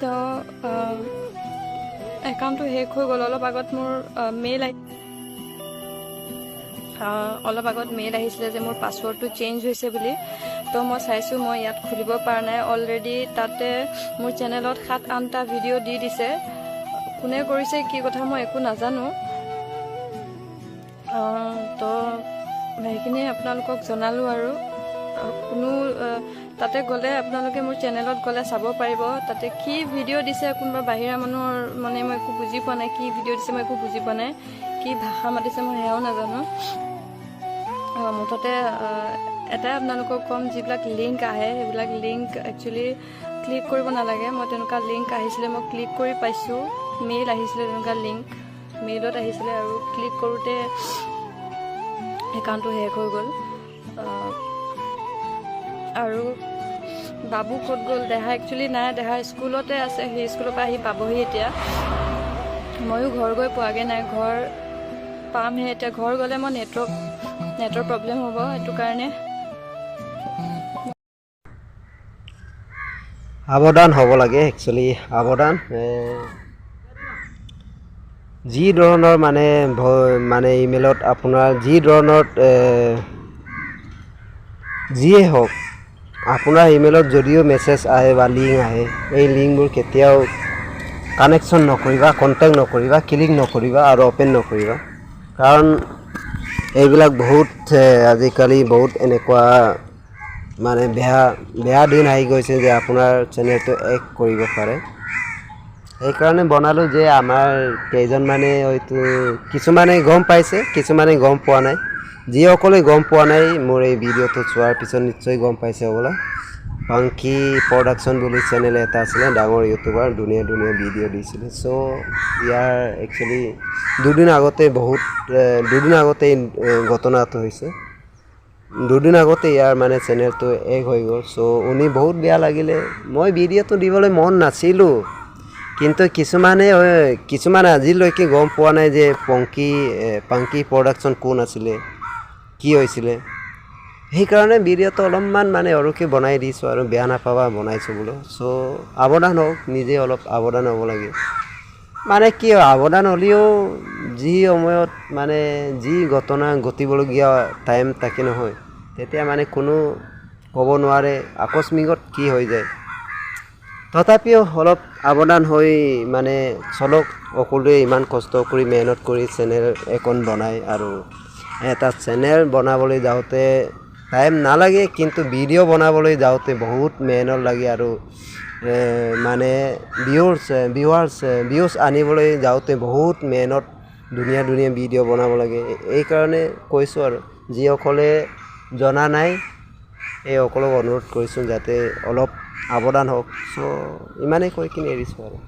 তো একাউণ্টটো শেষ হৈ গ'ল। অলপ আগত মোৰ মেইল আহিছিলে যে মোৰ পাছৱৰ্ডটো চেঞ্জ হৈছে বুলি। তো মই চাইছোঁ, মই ইয়াত খুলিব পৰা নাই। অলৰেডি তাতে মোৰ চেনেলত 7-8টা ভিডিঅ' দি দিছে। কোনে কৰিছে কি কথা মই একো নাজানো। তো সেইখিনি আপোনালোকক জনালোঁ। আৰু কোনো তাতে গ'লে আপোনালোকে মোৰ চেনেলত গ'লে চাব পাৰিব। তাতে কি ভিডিঅ' দিছে, কোনোবা বাহিৰা মানুহৰ মানে মই একো বুজি পোৱা নাই। কি ভিডিঅ' দিছে মই একো বুজি পোৱা নাই। কি ভাষা মাতিছে মই সেয়াও নাজানো। মুঠতে এটাই আপোনালোকক ক'ম, যিবিলাক লিংক আহে সেইবিলাক লিংক একচুৱেলি ক্লিক কৰিব নালাগে। মই তেনেকুৱা লিংক আহিছিলে, মই ক্লিক কৰি পাইছোঁ। মেইল আহিছিলে, তেনেকুৱা লিংক মেইলত আহিছিলে, আৰু ক্লিক কৰোঁতে একাউণ্টটো শেষ হৈ গ'ল। আৰু বাবু ক'ত গ'ল? দেহা একচুৱেলি নাই, দেহা স্কুলতে আছে। সেই স্কুলৰ পৰা আহি পাবহি এতিয়া। ময়ো ঘৰ গৈ পোৱাগৈ নাই, ঘৰ পামহে এতিয়া। ঘৰ গ'লে মই নেটৰ প্ৰব্লেম হ'ব, সেইটো কাৰণে সাৱধান হ'ব লাগে। একচুৱেলি সাৱধান যি ধৰণৰ মানে ইমেইলত আপোনাৰ যি ধৰণৰ যিয়ে হওক, আপোনাৰ ইমেইলত যদিও মেছেজ আহে বা লিংক আহে, এই লিংকবোৰ কেতিয়াও কানেকশ্যন নকৰিবা, কণ্টেক্ট নকৰিবা, ক্লিক নকৰিবা আৰু অ'পেন নকৰিবা। কাৰণ এইবিলাক বহুত আজিকালি বহুত এনেকুৱা মানে বেয়া দিন আহি গৈছে যে আপোনাৰ চেনেলটো এক কৰিব পাৰে। সেইকাৰণে বনালোঁ যে আমাৰ কেইজনমানে হয়তো কিছুমানে গম পাইছে, কিছুমানে গম পোৱা নাই। যিসকলে গম পোৱা নাই, মোৰ এই ভিডিঅ'টো চোৱাৰ পিছত নিশ্চয় গম পাইছে হ'বলা। পাংকি প্ৰডাকশ্যন বুলি চেনেল এটা আছিলে, ডাঙৰ ইউটিউবাৰ, ধুনীয়া ভিডিঅ' দিছিলে। চ' ইয়াৰ একচুৱেলি দুদিন আগতে ঘটনাটো হৈছে। দুদিন আগতে ইয়াৰ মানে চেনেলটো এক হৈ গ'ল। চ' উনি বহুত বেয়া লাগিলে। মই ভিডিঅ'টো দিবলৈ মন নাছিলোঁ, কিন্তু কিছুমানে আজিলৈকে গম পোৱা নাই যে পাংকি প্ৰডাকশ্যন কোন আছিলে, কি হৈছিলে। সেইকাৰণে ভিডিঅ'টো অলপমান মানে সৰুকৈ বনাই দিছোঁ, আৰু বেয়া নাপাবা বনাইছোঁ বোলো। চ' সাৱধান হওক, নিজে অলপ সাৱধান হ'ব লাগে। মানে কি হয়, সাৱধান হ'লেও যি সময়ত মানে যি ঘটনা ঘটিবলগীয়া টাইম থাকে নহয়, তেতিয়া মানে কোনো ক'ব নোৱাৰে আকস্মিকত কি হৈ যায়। তথাপিও অলপ সাৱধান হৈ মানে চলক। সকলোৱে ইমান কষ্ট কৰি মেহনত কৰি চেনেল এখন বনায়, আৰু এটা চেনেল বনাবলৈ যাওঁতে টাইম নালাগে, কিন্তু ভিডিঅ' বনাবলৈ যাওঁতে বহুত মেহনত লাগে। আৰু মানে ভিউৱাৰ্ছ আনিবলৈ যাওঁতে বহুত মেহনত, ধুনীয়া ভিডিঅ' বনাব লাগে। এইকাৰণে কৈছোঁ, আৰু যিসকলে জনা নাই এই সকলক অনুৰোধ কৰিছোঁ যাতে অলপ সাৱধান হওক। চ' ইমানেই কৈ কিনে এৰিছোঁ আৰু।